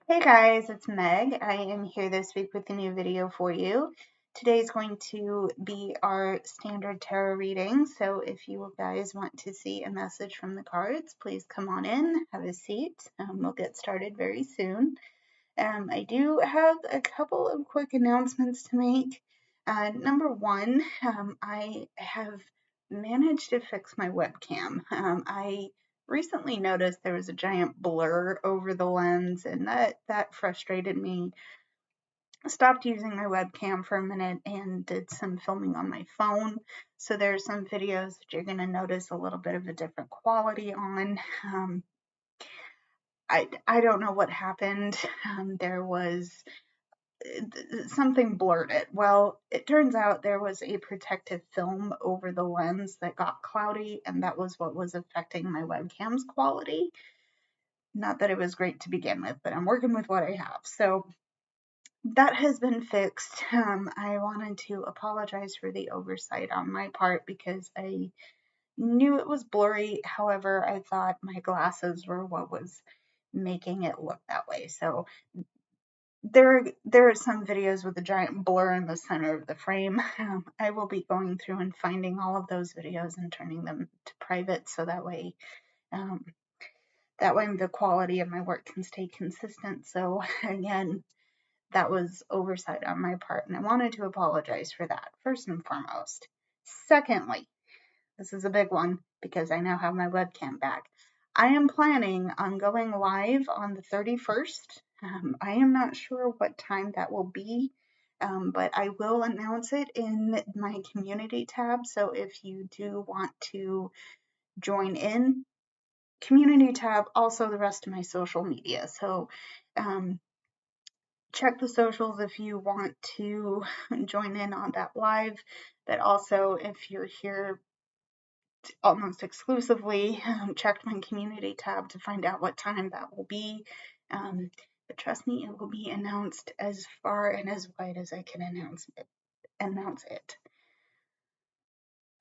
Hey guys, it's Meg. I am here this week with a new video for you. Today is going to be our standard tarot reading, so if you guys want to see a message from the cards, please come on in, have a seat. We'll get started very soon. I do have a couple of quick announcements to make. Number one, I have managed to fix my webcam. I recently noticed there was a giant blur over the lens, and that frustrated me. I stopped using my webcam for a minute and did some filming on my phone. So there's some videos that you're going to notice a little bit of a different quality on. I don't know what happened. There was something blurred it. Well, it turns out there was a protective film over the lens that got cloudy, and that was what was affecting my webcam's quality. Not that it was great to begin with, but I'm working with what I have. So that has been fixed. I wanted to apologize for the oversight on my part because I knew it was blurry. However, I thought my glasses were what was making it look that way. So there are some videos with a giant blur in the center of the frame. I will be going through and finding all of those videos and turning them to private so that way the quality of my work can stay consistent. So again, that was oversight on my part, and I wanted to apologize for that, first and foremost. Secondly, this is a big one because I now have my webcam back. I am planning on going live on the 31st. I am not sure what time that will be, but I will announce it in my community tab. So if you do want to join in, community tab, also the rest of my social media. So check the socials if you want to join in on that live. But also, if you're here almost exclusively, check my community tab to find out what time that will be. But trust me, it will be announced as far and as wide as I can announce it.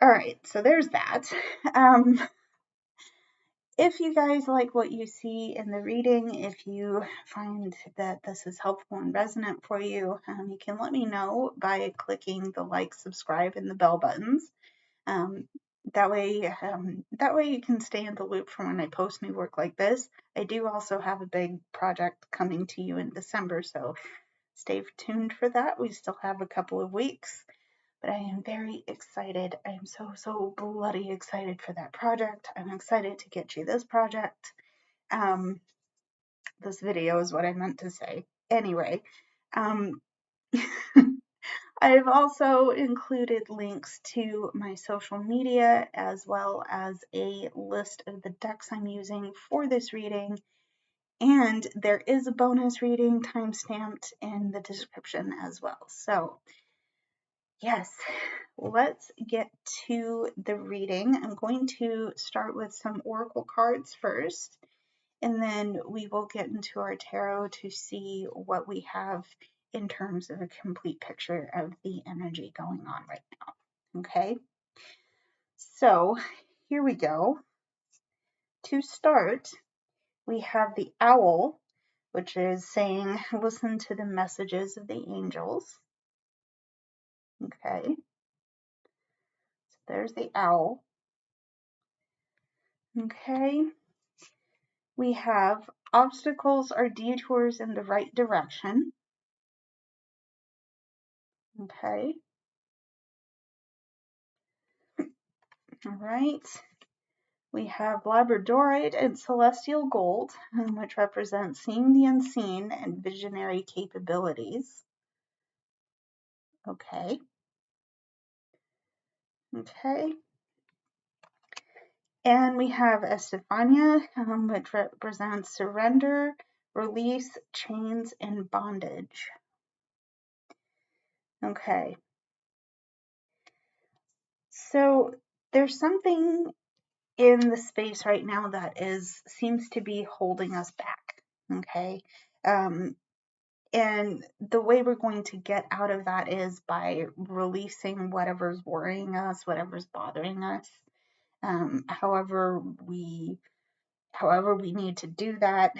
All right, so there's that. If you guys like what you see in the reading, if you find that this is helpful and resonant for you, you can let me know by clicking the like, subscribe, and the bell buttons. That way you can stay in the loop for when I post new work like this. I do also have a big project coming to you in December, so stay tuned for that. We still have a couple of weeks. But I am very excited. I am so bloody excited for that project. I'm excited to get you this project. This video is what I meant to say. Anyway, I've also included links to my social media as well as a list of the decks I'm using for this reading. And there is a bonus reading timestamped in the description as well. So yes, let's get to the reading. I'm going to start with some oracle cards first, and then we will get into our tarot to see what we have in terms of a complete picture of the energy going on right now. Okay, so here we go. To start, we have the owl, which is saying, listen to the messages of the angels. Okay, so there's the owl. Okay, we have obstacles are detours in the right direction. Okay, all right. We have labradorite and celestial gold, which represent seeing the unseen and visionary capabilities. Okay. Okay. And we have Estefania, which represents surrender, release, chains, and bondage. Okay. So there's something in the space right now that seems to be holding us back. Okay. And the way we're going to get out of that is by releasing whatever's worrying us, whatever's bothering us. However we need to do that.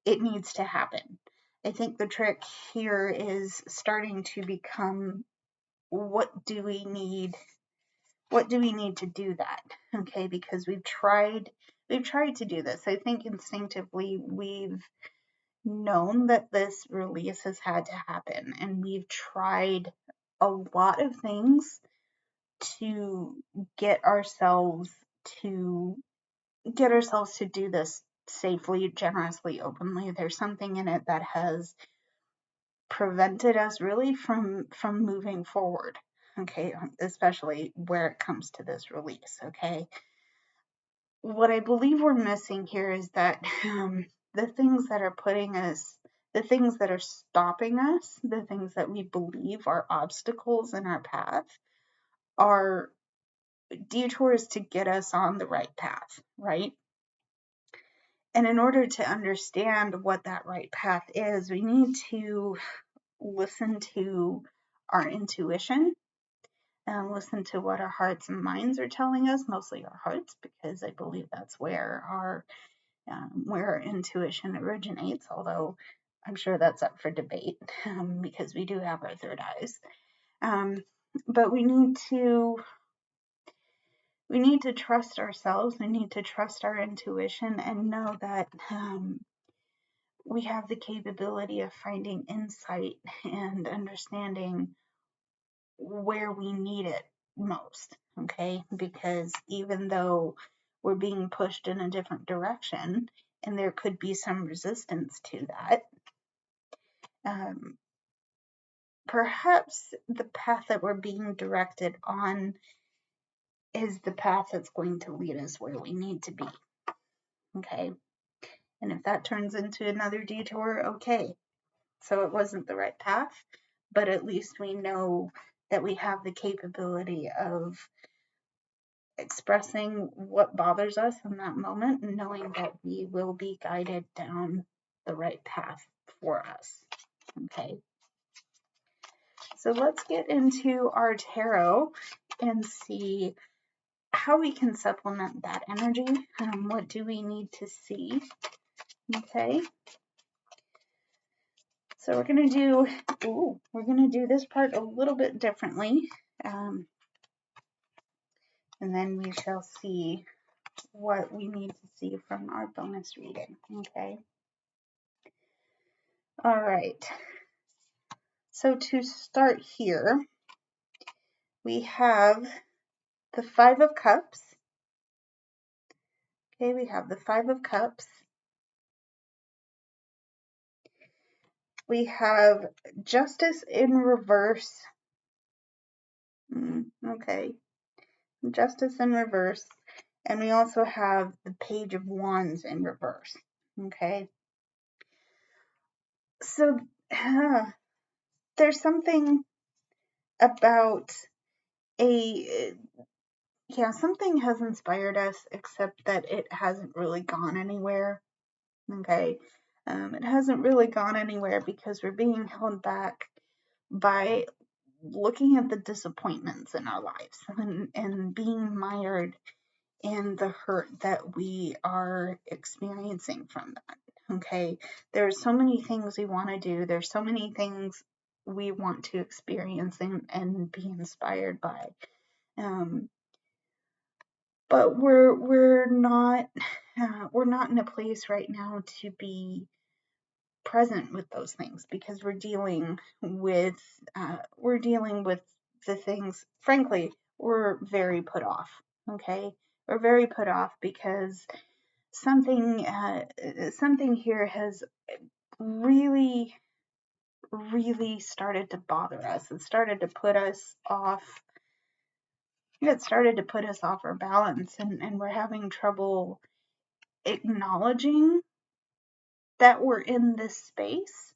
it needs to happen. I think the trick here is starting to become, what do we need to do that? Okay, because we've tried to do this. I think instinctively we've known that this release has had to happen, and we've tried a lot of things to get ourselves to do this safely, generously, openly. There's something in it that has prevented us really from moving forward, okay, especially where it comes to this release. Okay, what I believe we're missing here is that the things that are the things that are stopping us, the things that we believe are obstacles in our path, are detours to get us on the right path, right? And in order to understand what that right path is, we need to listen to our intuition and listen to what our hearts and minds are telling us, mostly our hearts, because I believe that's where our intuition originates, although I'm sure that's up for debate, because we do have our third eyes. But we need to trust ourselves. We need to trust our intuition and know that we have the capability of finding insight and understanding where we need it most, okay? Because even though we're being pushed in a different direction, and there could be some resistance to that, perhaps the path that we're being directed on is the path that's going to lead us where we need to be, okay? And if that turns into another detour, okay. So it wasn't the right path, but at least we know that we have the capability of expressing what bothers us in that moment, and knowing that we will be guided down the right path for us. Okay. So let's get into our tarot and see how we can supplement that energy. What do we need to see? Okay. So we're gonna do this part a little bit differently, and then we shall see what we need to see from our bonus reading. Okay. All right. So to start here, we have the Five of Cups. Okay, we have the Five of Cups. We have Justice in reverse. Okay, Justice in reverse. And we also have the Page of Wands in reverse. Okay. So there's something about something has inspired us, except that it hasn't really gone anywhere. Okay. It hasn't really gone anywhere because we're being held back by looking at the disappointments in our lives and being mired in the hurt that we are experiencing from that. Okay. There's so many things we want to do. There's so many things we want to experience and be inspired by. But we're not in a place right now to be present with those things, because we're dealing with the things. Frankly, we're very put off. Okay, we're very put off because something here has really started to bother us. It started to put us off. It started to put us off our balance, and we're having trouble acknowledging that we're in this space,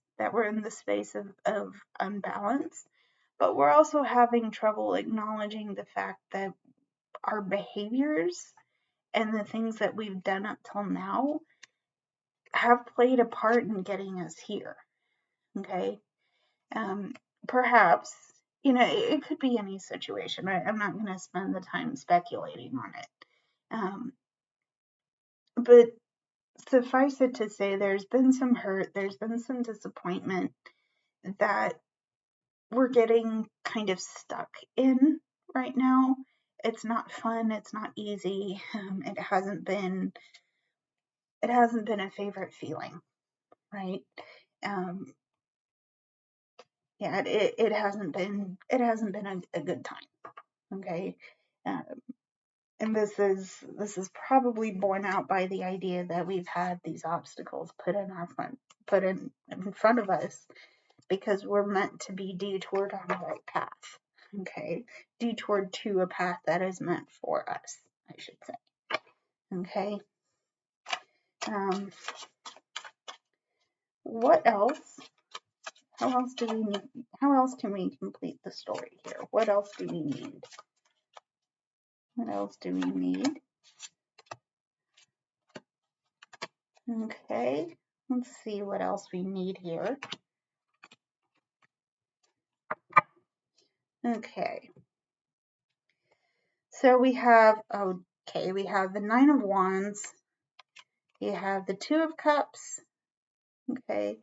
of unbalance, but we're also having trouble acknowledging the fact that our behaviors and the things that we've done up till now have played a part in getting us here. Okay. Perhaps, it could be any situation. I'm not going to spend the time speculating on it. But suffice it to say, there's been some hurt, there's been some disappointment that we're getting kind of stuck in right now. It's not fun, it's not easy. It hasn't been a favorite feeling, right? Yeah, it hasn't been a good time. Okay. And this is probably borne out by the idea that we've had these obstacles put in front of us because we're meant to be detoured on the right path. Okay, detoured to a path that is meant for us, I should say. Okay. What else? How else do we need? How else can we complete the story here? What else do we need? What else do we need? Okay, let's see what else we need here. Okay, so we have the Nine of Wands, we have the Two of Cups, okay,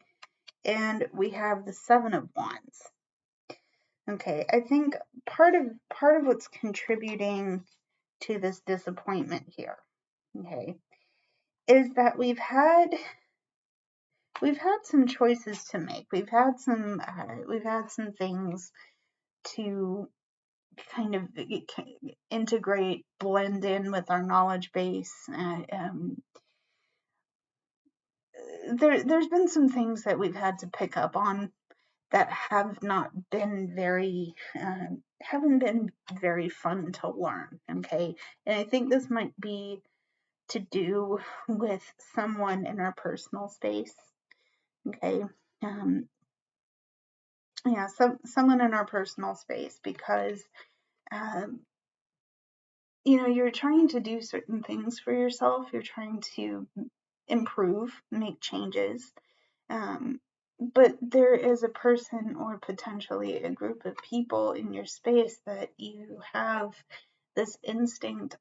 and we have the Seven of Wands. Okay, I think part of what's contributing to this disappointment here, okay, is that we've had some choices to make. We've had some things to kind of integrate, blend in with our knowledge base. There's been some things that we've had to pick up on that have not been haven't been very fun to learn. Okay, and I think this might be to do with someone in our personal space. Okay, yeah, someone in our personal space, because you're trying to do certain things for yourself. You're trying to improve, make changes. But there is a person or potentially a group of people in your space that you have this instinct,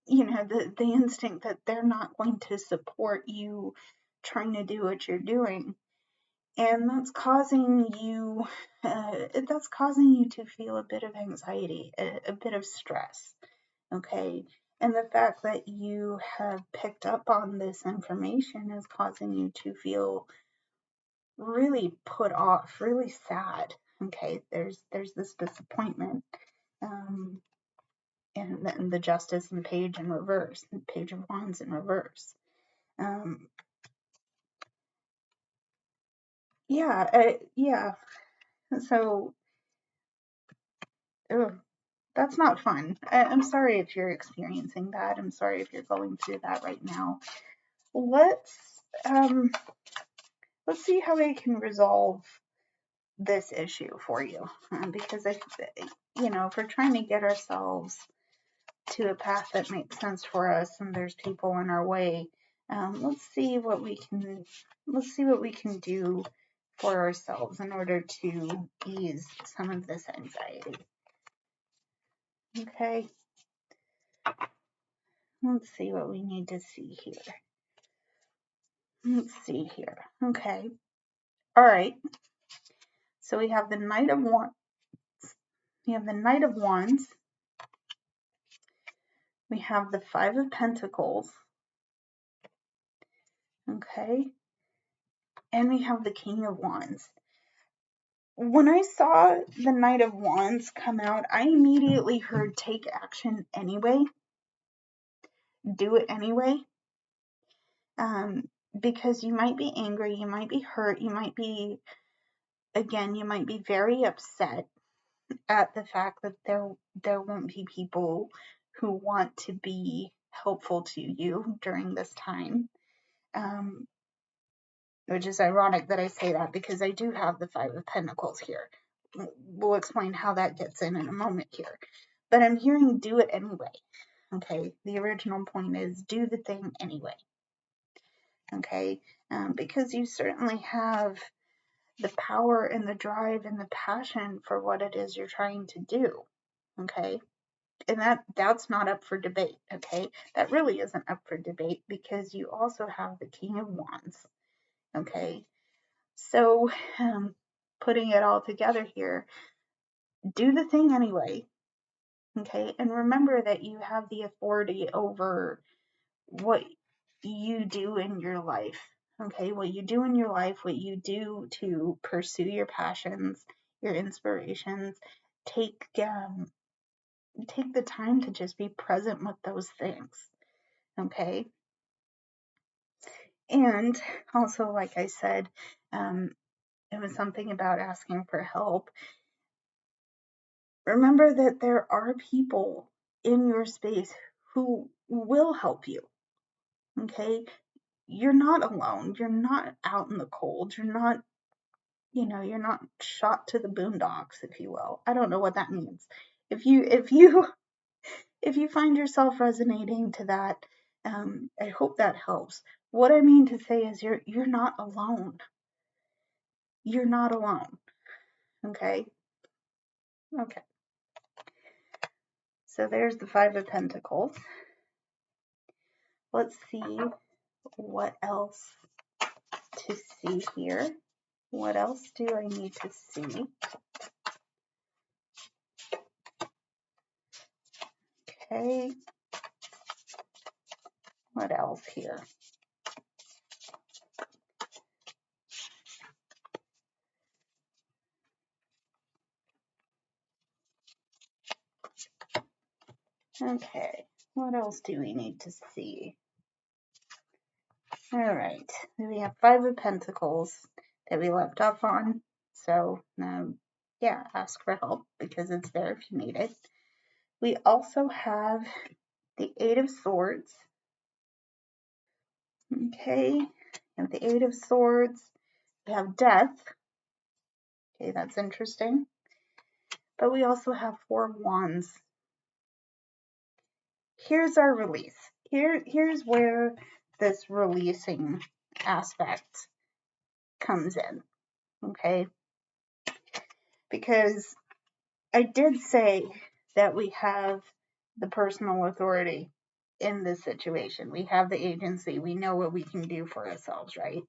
the instinct that they're not going to support you trying to do what you're doing. And that's causing you to feel a bit of anxiety, a bit of stress. Okay. And the fact that you have picked up on this information is causing you to feel really put off, really sad. Okay. There's this disappointment. And the Justice and Page in reverse, Page of Wands in reverse. Yeah. So, that's not fun. I'm sorry if you're experiencing that. I'm sorry if you're going through that right now. Let's see how we can resolve this issue for you, because if we're trying to get ourselves to a path that makes sense for us, and there's people in our way, let's see what we can do for ourselves in order to ease some of this anxiety. Okay, let's see what we need to see here. Let's see here. Okay, all right. So we have the Knight of Wands. We have the Knight of Wands. We have the Five of Pentacles. Okay. And we have the King of Wands. When I saw the Knight of Wands come out, I immediately heard take action anyway. Do it anyway. Because you might be angry, you might be hurt, you might be very upset at the fact that there won't be people who want to be helpful to you during this time. Which is ironic that I say that, because I do have the Five of Pentacles here. We'll explain how that gets in a moment here. But I'm hearing do it anyway. Okay, the original point is do the thing anyway. Okay, because you certainly have the power and the drive and the passion for what it is you're trying to do. Okay, And that's not up for debate, okay? That really isn't up for debate because you also have the King of Wands, okay? So, putting it all together here, do the thing anyway, okay? And remember that you have the authority over what you do in your life, okay? What you do in your life, what you do to pursue your passions, your inspirations. Take the time to just be present with those things, okay? And also, like I said, it was something about asking for help. Remember that there are people in your space who will help you, okay? You're not alone. You're not out in the cold. You're not, you're not shot to the boondocks, if you will. I don't know what that means. If you find yourself resonating to that, I hope that helps. What I mean to say is you're not alone. You're not alone. Okay? Okay. So there's the Five of Pentacles. Let's see what else to see here. What else do I need to see? Okay. What else here? Okay. What else do we need to see? All right. We have Five of Pentacles that we left off on. So, yeah, ask for help because it's there if you need it. We also have the Eight of Swords. Okay. And the Eight of Swords. We have Death. Okay, that's interesting. But we also have Four of Wands. Here's our release. Here's where this releasing aspect comes in. Okay. Because I did say that we have the personal authority in this situation. We have the agency. We know what we can do for ourselves, right?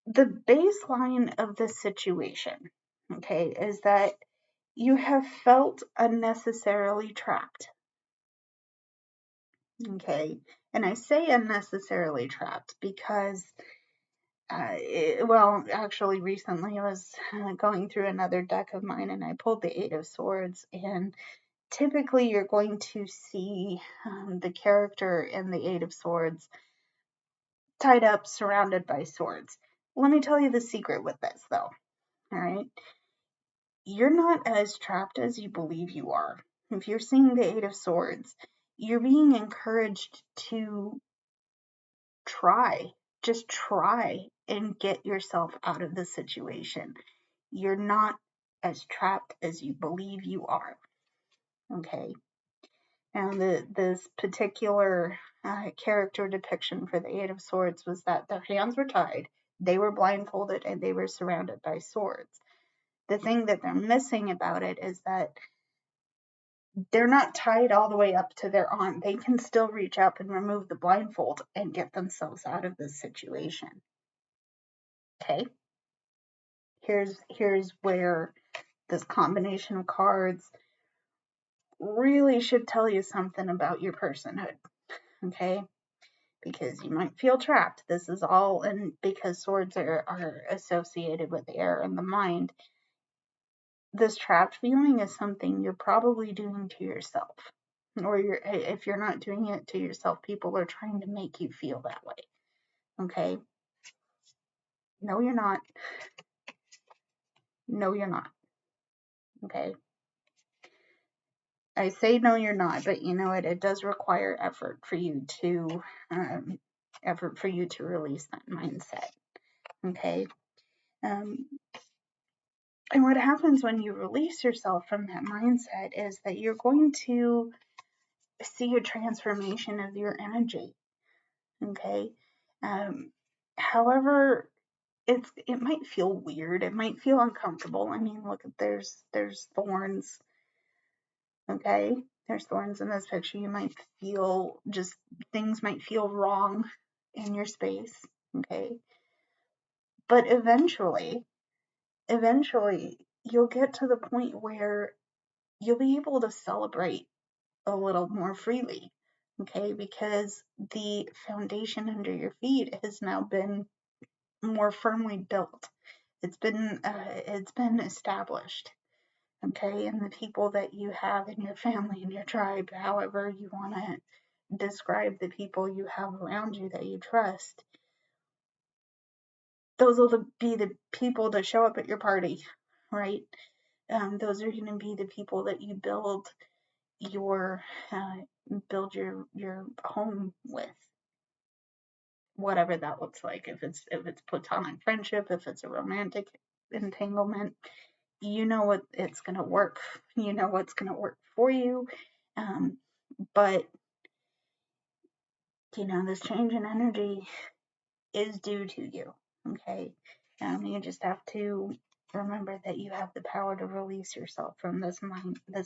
The baseline of this situation, okay, is that you have felt unnecessarily trapped, okay? And I say unnecessarily trapped because actually, recently I was going through another deck of mine and I pulled the Eight of Swords. And typically, you're going to see the character in the Eight of Swords tied up, surrounded by swords. Let me tell you the secret with this, though. All right. You're not as trapped as you believe you are. If you're seeing the Eight of Swords, you're being encouraged to just try and get yourself out of the situation. You're not as trapped as you believe you are. Okay. And this particular character depiction for the Eight of Swords was that their hands were tied, they were blindfolded, and they were surrounded by swords. The thing that they're missing about it is that they're not tied all the way up to their arm. They can still reach up and remove the blindfold and get themselves out of this situation. Okay? Here's where this combination of cards really should tell you something about your personhood. Okay? Because you might feel trapped. This is all, and because swords are associated with air and the mind, this trapped feeling is something you're probably doing to yourself. Or if you're not doing it to yourself, people are trying to make you feel that way. Okay? No, you're not. No, you're not. Okay? I say no, you're not, but you know what? It does require effort for you to release that mindset. Okay? And what happens when you release yourself from that mindset is that you're going to see a transformation of your energy. Okay. However, it might feel weird. It might feel uncomfortable. I mean, look, there's thorns okay? There's thorns in this picture. You might feel just, things might feel wrong in your space, okay? But eventually, you'll get to the point where you'll be able to celebrate a little more freely, okay? Because the foundation under your feet has now been more firmly built. It's been established, okay? And the people that you have in your family, in your tribe, however you want to describe the people you have around you that you trust, those will be the people that show up at your party, right? Those are going to be the people that you build your home with, whatever that looks like. If it's platonic friendship, if it's a romantic entanglement, you know what it's going to work. You know what's going to work for you. But this change in energy is due to you. Okay. You just have to remember that you have the power to release yourself from this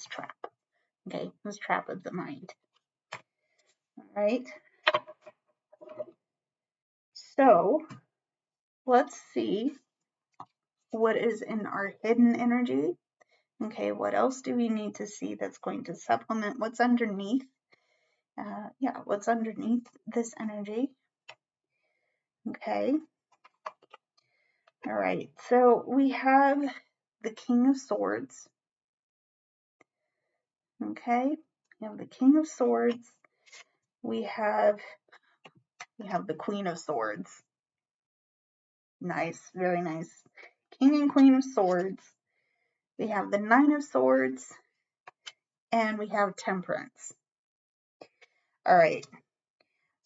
trap. Okay, this trap of the mind. All right. So let's see what is in our hidden energy. Okay, what else do we need to see that's going to supplement what's underneath? What's underneath this energy? Okay. All right. So we have the King of Swords. Okay. We have the King of Swords. We have the Queen of Swords. Nice, very nice. King and Queen of Swords. We have the Nine of Swords. And we have Temperance. All right.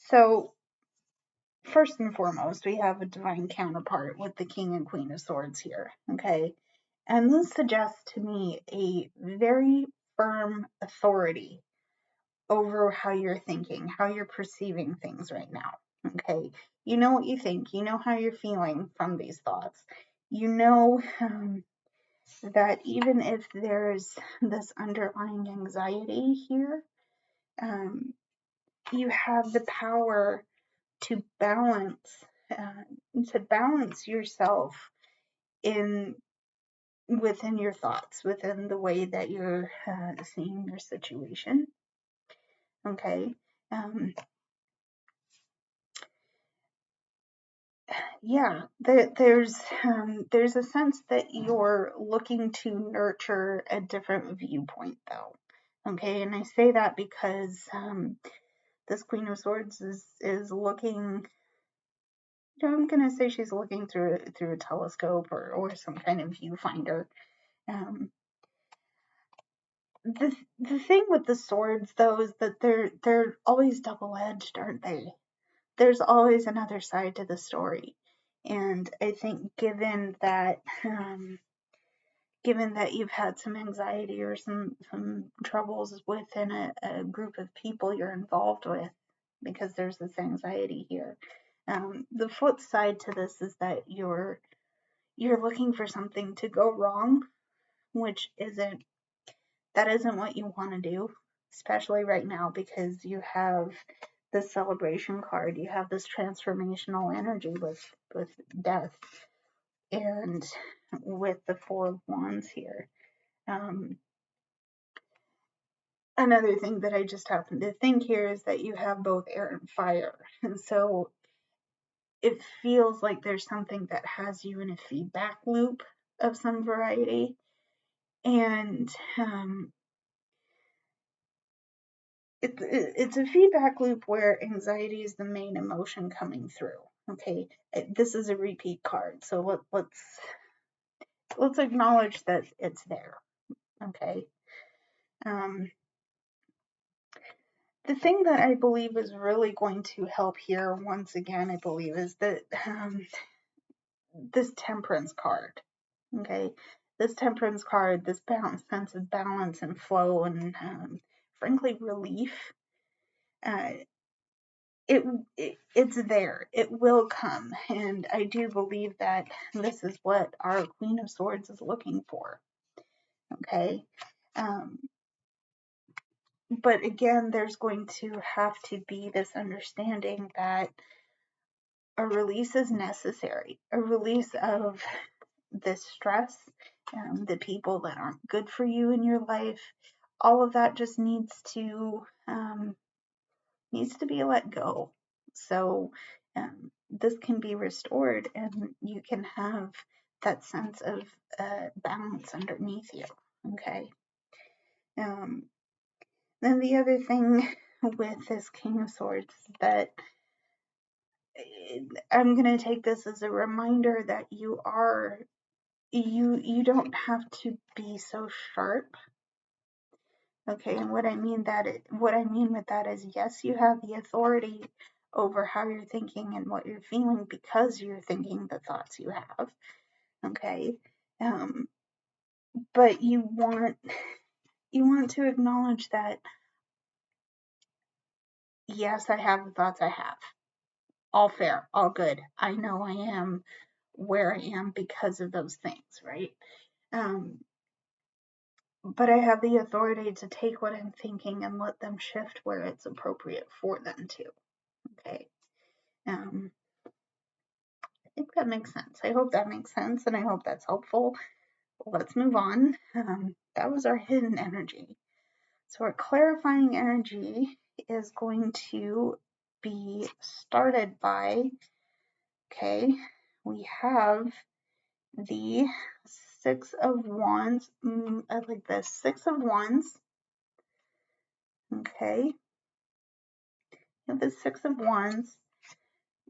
So first and foremost, we have a divine counterpart with the King and Queen of Swords here. Okay. And this suggests to me a very firm authority over how you're thinking, how you're perceiving things right now. Okay. You know what you think. You know how you're feeling from these thoughts. You know that even if there's this underlying anxiety here, you have the power to balance yourself within your thoughts, within the way that you're seeing your situation. Okay. There's a sense that you're looking to nurture a different viewpoint, though. Okay, and I say that because this Queen of Swords is looking. I'm gonna say she's looking through a telescope or some kind of viewfinder. The thing with the swords, though, is that they're always double-edged, aren't they? There's always another side to the story, and I think given that you've had some anxiety or some troubles within a group of people you're involved with, because there's this anxiety here. The flip side to this is that you're looking for something to go wrong, which isn't what you want to do, especially right now, because you have this celebration card, you have this transformational energy with death, and with the Four of Wands here. Another thing that I just happened to think here is that you have both air and fire, and so it feels like there's something that has you in a feedback loop of some variety, and it's a feedback loop where anxiety is the main emotion coming through. Okay, this is a repeat card, so let's acknowledge that it's there. Okay. The thing that I believe is really going to help here, once again, I believe, is that this Temperance card. Okay, this Temperance card, this sense of balance and flow, and frankly relief. It's there. It will come, and I do believe that this is what our Queen of Swords is looking for. Okay. But again, there's going to have to be this understanding that a release is necessary, a release of this stress, the people that aren't good for you in your life. All of that just needs to be let go. So this can be restored, and you can have that sense of balance underneath you. Okay. Then the other thing with this King of Swords is that I'm going to take this as a reminder that you don't have to be so sharp. Okay, and what I mean with that is, yes, you have the authority over how you're thinking and what you're feeling because you're thinking the thoughts you have. Okay, but you want to acknowledge that, yes, I have the thoughts I have. All fair, all good. I know I am where I am because of those things, right? But I have the authority to take what I'm thinking and let them shift where it's appropriate for them to. Okay. I think that makes sense. I hope that makes sense, and I hope that's helpful. Let's move on. That was our hidden energy. So our clarifying energy is going to be started by, okay, we have the Six of Wands. I like this. Six of Wands. Okay. And the Six of Wands.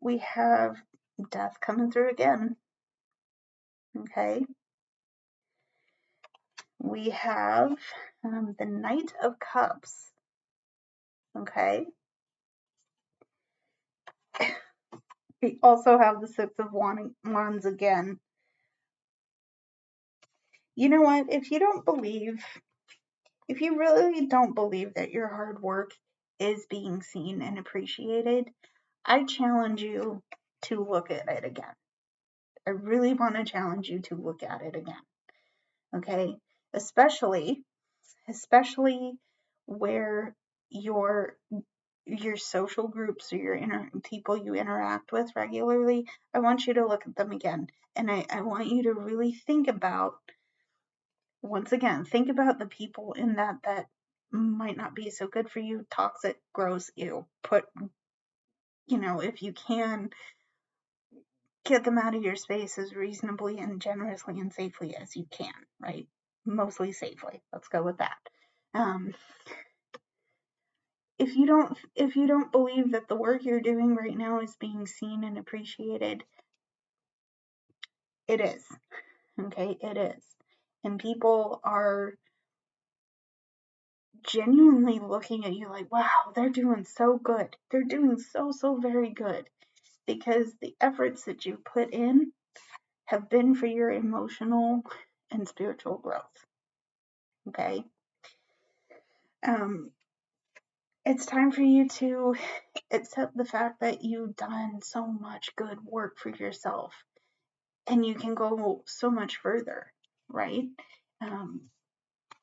We have Death coming through again. Okay. We have the Knight of Cups. Okay. We also have the Six of Wands again. You know what? If you really don't believe that your hard work is being seen and appreciated, I challenge you to look at it again. I really want to challenge you to look at it again. Okay? Especially where your social groups or your people you interact with regularly, I want you to look at them again. And I want you to really think about, once again, think about the people in that might not be so good for you, toxic, gross, ew. If you can, get them out of your space as reasonably and generously and safely as you can, right? Mostly safely. Let's go with that. If you don't believe that the work you're doing right now is being seen and appreciated, it is. Okay, it is. And people are genuinely looking at you like, wow, they're doing so good. They're doing so very good, because the efforts that you put in have been for your emotional and spiritual growth. Okay. It's time for you to accept the fact that you've done so much good work for yourself, and you can go so much further, right?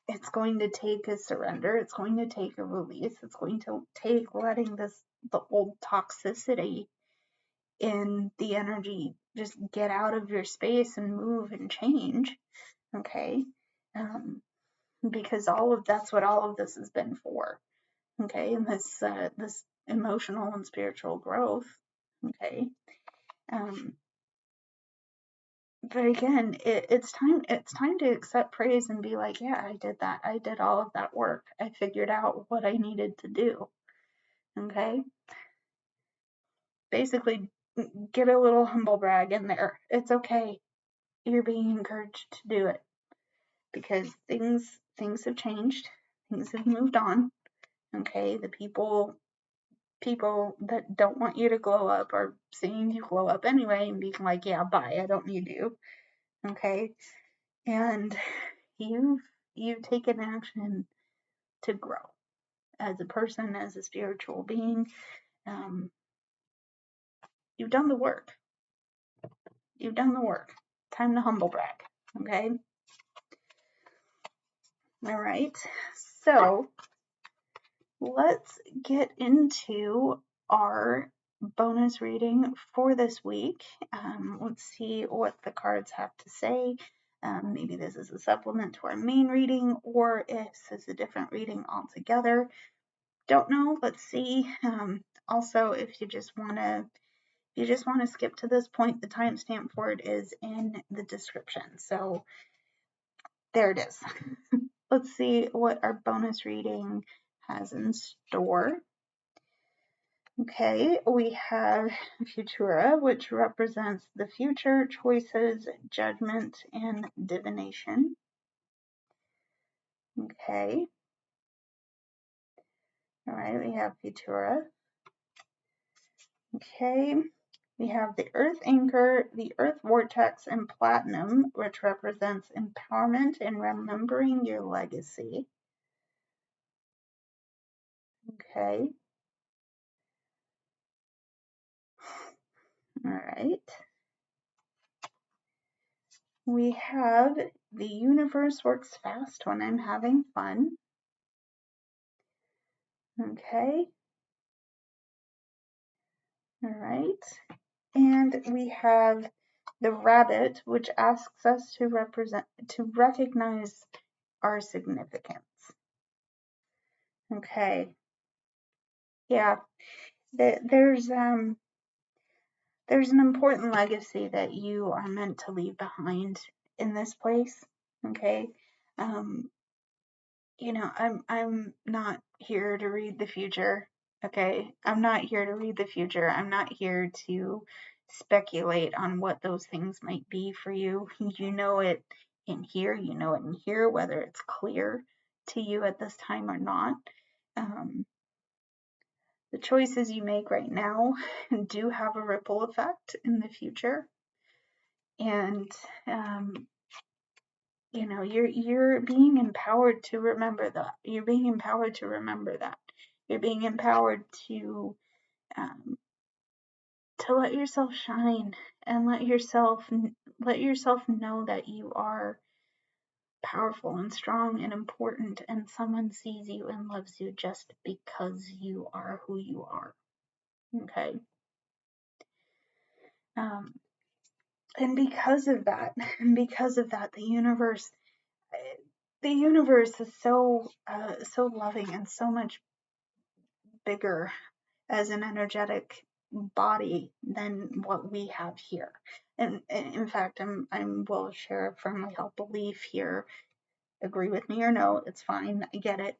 It's going to take a surrender. It's going to take a release. It's going to take letting the old toxicity in the energy just get out of your space and move and change. Okay. Because that's what all of this has been for. Okay. And this emotional and spiritual growth. Okay. But again, it's time to accept praise and be like, yeah, I did that. I did all of that work. I figured out what I needed to do. Okay? Basically, get a little humble brag in there. It's okay. You're being encouraged to do it, because things have changed. Things have moved on. Okay? The people that don't want you to glow up are seeing you glow up anyway and being like, yeah, bye, I don't need you. Okay? And you've taken action to grow as a person, as a spiritual being. You've done the work. You've done the work. Time to humble brag. Okay? All right. So let's get into our bonus reading for this week. Let's see what the cards have to say. Maybe this is a supplement to our main reading, or if this is a different reading altogether. Don't know. Let's see. Also, if you just want to skip to this point, the timestamp for it is in the description. So there it is. Let's see what our bonus reading has in store. Okay, we have Futura, which represents the future, choices, judgment, and divination. Okay. All right, we have Futura. Okay, we have the Earth Anchor, the Earth Vortex, and Platinum, which represents empowerment and remembering your legacy. Okay. All right. We have the universe works fast when I'm having fun. Okay. All right. And we have the rabbit, which asks us to recognize our significance. Okay. Yeah. There's an important legacy that you are meant to leave behind in this place. Okay. I'm not here to read the future. Okay. I'm not here to read the future. I'm not here to speculate on what those things might be for you. You know it in here. You know it in here, whether it's clear to you at this time or not. The choices you make right now do have a ripple effect in the future. And, you're being empowered to remember that. You're being empowered to remember that. You're being empowered to let yourself shine and let yourself know that you are powerful and strong and important, and someone sees you and loves you just because you are who you are. Okay. And because of that, the universe is so loving and so much bigger as an energetic body than what we have here. And in fact, I will share from my health belief here. Agree with me or no, it's fine. I get it.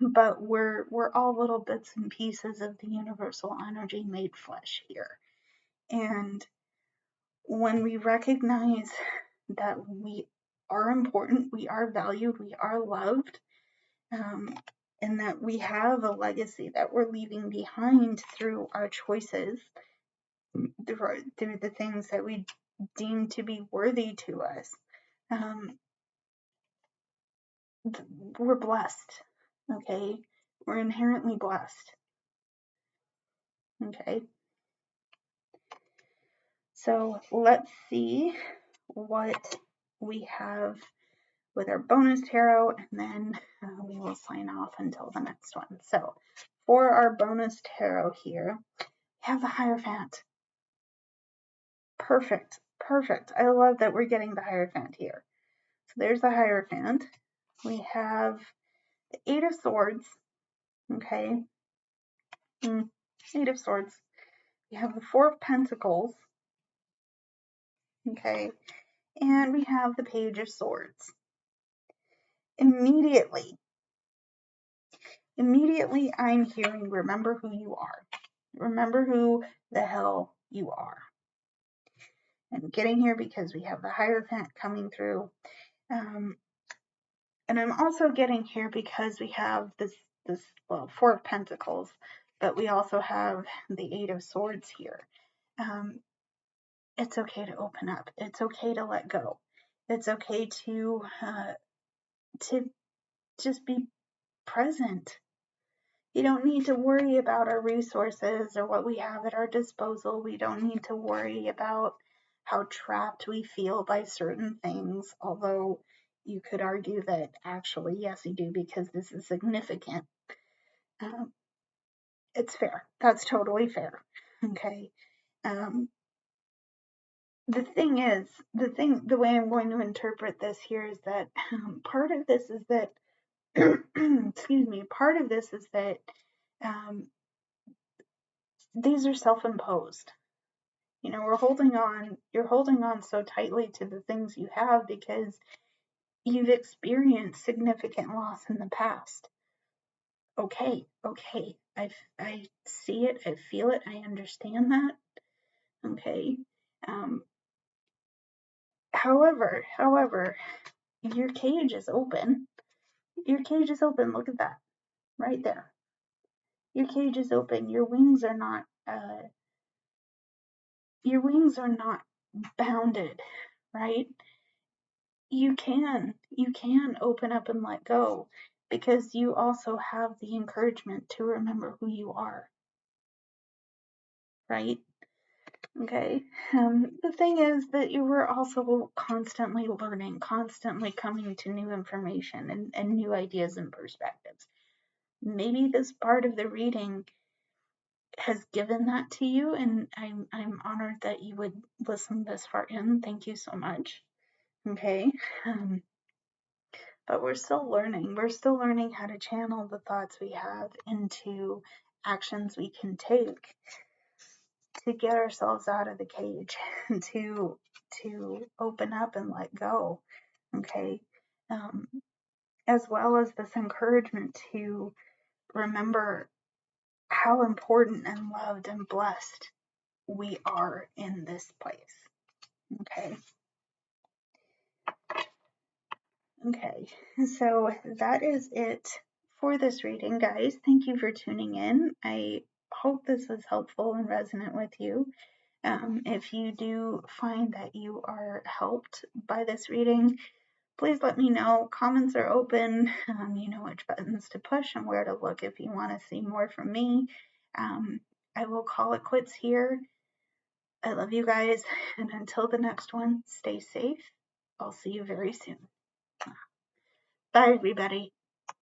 But we're all little bits and pieces of the universal energy made flesh here. And when we recognize that we are important, we are valued, we are loved, and that we have a legacy that we're leaving behind through our choices, through the things that we deem to be worthy to us, we're blessed. Okay, we're inherently blessed. Okay, so let's see what we have with our bonus tarot, and then we will sign off until the next one. So for our bonus tarot here, we have the Hierophant. Perfect. I love that we're getting the Hierophant here. So there's the Hierophant. We have the Eight of Swords. Okay. Eight of Swords. We have the Four of Pentacles. Okay. And we have the Page of Swords. Immediately I'm hearing, remember who you are. Remember who the hell you are. I'm getting here because we have the Hierophant coming through. And I'm also getting here because we have this Four of Pentacles, but we also have the Eight of Swords here. It's okay to open up. It's okay to let go. It's okay to just be present. You don't need to worry about our resources or what we have at our disposal. We don't need to worry about how trapped we feel by certain things, although you could argue that actually, yes, you do, because this is significant. It's fair. That's totally fair. Okay. Um, the way I'm going to interpret this here is that part of this is that, excuse me, part of this is that um, these are self-imposed. You know, you're holding on so tightly to the things you have because you've experienced significant loss in the past. Okay, I see it, I feel it, I understand that. Okay. Um, however, your cage is open. Your cage is open. Look at that right there. Your cage is open. Your wings are not bounded, right? You can open up and let go because you also have the encouragement to remember who you are, right? Okay. The thing is that you were also constantly learning, constantly coming to new information and new ideas and perspectives. Maybe this part of the reading has given that to you, and I'm honored that you would listen this far in. Thank you so much. Okay. But we're still learning. We're still learning how to channel the thoughts we have into actions we can take to get ourselves out of the cage, to open up and let go. Okay. Um, as well as this encouragement to remember how important and loved and blessed we are in this place. Okay. Okay. So that is it for this reading, guys. Thank you for tuning in. I hope this was helpful and resonant with you. If you do find that you are helped by this reading, please let me know. Comments are open. You know which buttons to push and where to look if you want to see more from me. I will call it quits here. I love you guys, and until the next one, stay safe. I'll see you very soon. Bye, everybody.